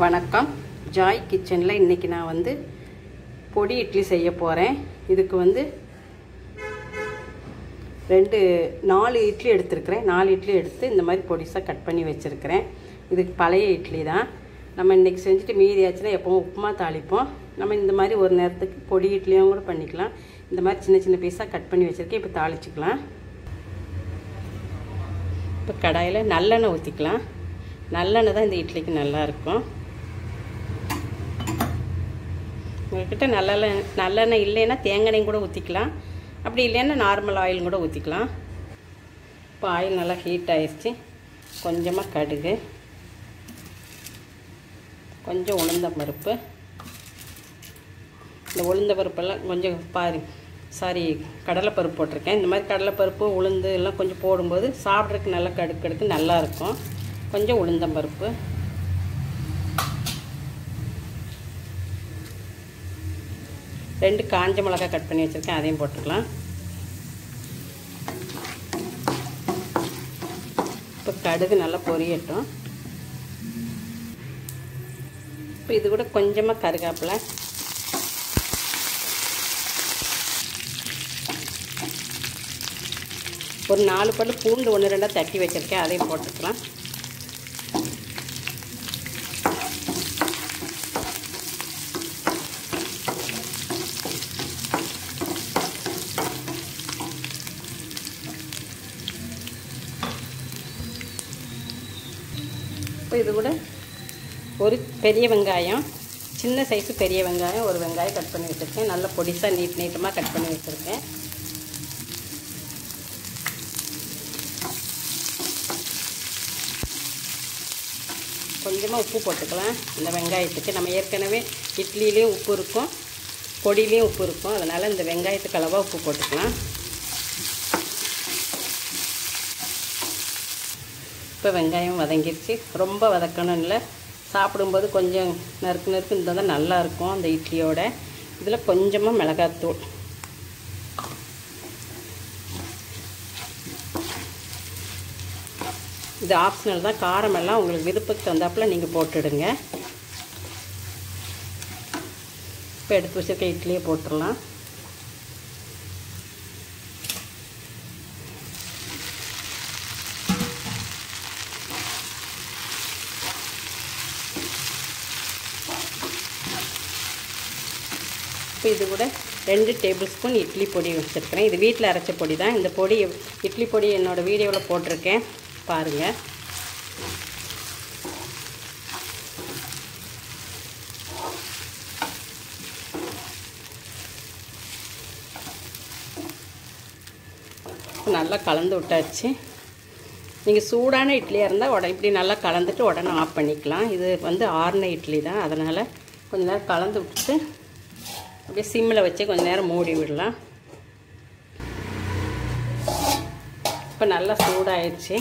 வணக்கம். ஜாய் கிச்சனில் இன்றைக்கி நான் வந்து பொடி இட்லி செய்ய போகிறேன். இதுக்கு வந்து 4 இட்லி எடுத்துருக்கிறேன். 4 இட்லி எடுத்து இந்த மாதிரி பொடிசாக கட் பண்ணி வச்சுருக்கிறேன். இதுக்கு பழைய இட்லி தான். நம்ம இன்றைக்கி செஞ்சுட்டு மீதி ஆச்சுன்னா எப்போவும் உப்புமா தாளிப்போம். நம்ம இந்த மாதிரி ஒரு நேரத்துக்கு பொடி இட்லியும் கூட பண்ணிக்கலாம். இந்த மாதிரி சின்ன சின்ன பீஸாக கட் பண்ணி வச்சுருக்கேன். இப்போ தாளிச்சிக்கலாம். இப்போ கடாயில் நல்லெண்ணெய் ஊற்றிக்கலாம். நல்லெண்ணெய் தான் இந்த இட்லிக்கு நல்லாயிருக்கும். உங்கள்கிட்ட நல்லெண்ணெய் இல்லைன்னா தேங்காய் கூட ஊற்றிக்கலாம். அப்படி இல்லைன்னா நார்மல் ஆயில் கூட ஊற்றிக்கலாம். இப்போ ஆயில் நல்லா ஹீட் ஆகிடுச்சு. கொஞ்சமாக கடுகு, கொஞ்சம் உளுந்தம்பருப்பு. இந்த உளுந்தம்பருப்பெல்லாம் கொஞ்சம் கடலைப்பருப்பு போட்டிருக்கேன். இந்த மாதிரி கடலைப்பருப்பு உளுந்து எல்லாம் கொஞ்சம் போடும்போது சாப்பிட்றதுக்கு நல்லா கடுக்கு நல்லாயிருக்கும். கொஞ்சம் உளுந்தம்பருப்பு, ரெண்டு காஞ்ச மிளகாய் கட் பண்ணி வச்சுருக்கேன், அதையும் போட்டுக்கலாம். இப்போ கடுகு நல்லா பொரியட்டும். இப்போ இது கூட கொஞ்சமாக கருவேப்பிலை, ஒரு 4 பல்லு பூண்டு 1-2 தட்டி வச்சுருக்கேன், அதையும் போட்டுக்கலாம். இப்போ இது கூட ஒரு பெரிய வெங்காயம், சின்ன சைஸு பெரிய வெங்காயம், ஒரு வெங்காயம் கட் பண்ணி வச்சுருக்கேன். நல்லா பொடிசாக நீட்டமாக கட் பண்ணி வச்சுருக்கேன். கொஞ்சமாக உப்பு போட்டுக்கலாம். இந்த வெங்காயத்துக்கு நம்ம ஏற்கனவே இட்லிலேயும் உப்பு இருக்கும், பொடியிலையும் உப்பு இருக்கும். அதனால் இந்த வெங்காயத்துக்கு அளவாக உப்பு போட்டுக்கலாம். இப்போ வெங்காயம் வதங்கிடுச்சு. ரொம்ப வதக்கணும் இல்லை, சாப்பிடும்போது கொஞ்சம் நறுக்கு இருந்தால் தான் நல்லாயிருக்கும் அந்த இட்லியோட. இதில் கொஞ்சமாக மிளகாத்தூள், இது ஆப்ஷனல் தான். காரமெல்லாம் உங்களுக்கு விருப்பத்துக்கு தந்தாப்பில் நீங்கள் போட்டுடுங்க. இப்போ எடுத்து வச்சுருக்க இட்லியை போட்டுடலாம். இப்போ இது கூட 2 டேபிள் ஸ்பூன் இட்லி பொடி வச்சுருக்கிறேன். இது வீட்டில் அரைச்ச பொடி தான். இந்த பொடி இட்லி பொடி என்னோடய வீடியோவில் போட்டிருக்கேன், பாருங்கள். நல்லா கலந்து விட்டாச்சு. நீங்கள் சூடான இட்லியாக இருந்தால் இப்படி நல்லா கலந்துட்டு உடனே ஆஃப் பண்ணிக்கலாம். இது வந்து ஆறின இட்லி தான், அதனால் கொஞ்சம் நேரம் கலந்து விட்டுட்டு அப்படியே சிம்மில் வச்சு கொஞ்சம் நேரம் மூடி விடலாம். இப்போ நல்லா சூடாகிடுச்சு.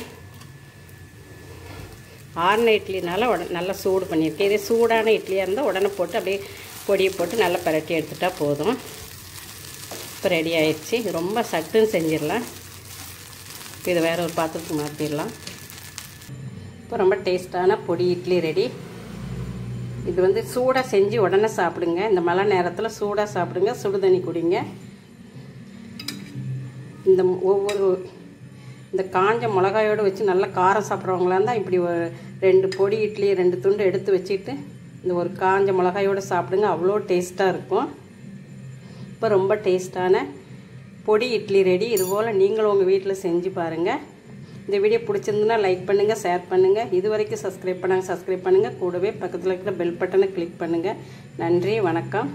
ஆறின இட்லினால நல்லா சூடு பண்ணியிருக்கேன். இதே சூடான இட்லியாக இருந்தால் உடனே போட்டு அப்படியே பொடியை போட்டு நல்லா பரட்டி எடுத்துட்டால் போதும். இப்போ ரெடி ஆகிடுச்சு. இது ரொம்ப சட்டுன்னு செஞ்சிடலாம். இப்போ இதை வேறு ஒரு பாத்திரத்துக்கு மாற்றிடலாம். இப்போ ரொம்ப டேஸ்ட்டான பொடி இட்லி ரெடி. இது வந்து சூடாக செஞ்சு உடனே சாப்பிடுங்க. இந்த மழை நேரத்தில் சூடாக சாப்பிடுங்க, சுடு தண்ணி குடிங்க. இந்த காஞ்ச மிளகாயோடு வச்சு நல்லா காரம் சாப்பிட்றவங்களா இருந்தால் இப்படி ஒரு 2 பொடி இட்லி 2 துண்டு எடுத்து வச்சுட்டு இந்த ஒரு காஞ்ச மிளகாயோடு சாப்பிடுங்க. அவ்வளோ டேஸ்ட்டாக இருக்கும். இப்போ ரொம்ப டேஸ்ட்டான பொடி இட்லி ரெடி. இதுபோல் நீங்களும் உங்கள் வீட்டில் செஞ்சு பாருங்கள். இந்த வீடியோ பிடிச்சிருந்துன்னா லைக் பண்ணுங்கள், ஷேர் பண்ணுங்கள். இது வரைக்கும் சப்ஸ்கிரைப் பண்ணுங்கள். கூடவே பக்கத்தில் இருக்கிற பெல் பட்டனை கிளிக் பண்ணுங்கள். நன்றி, வணக்கம்.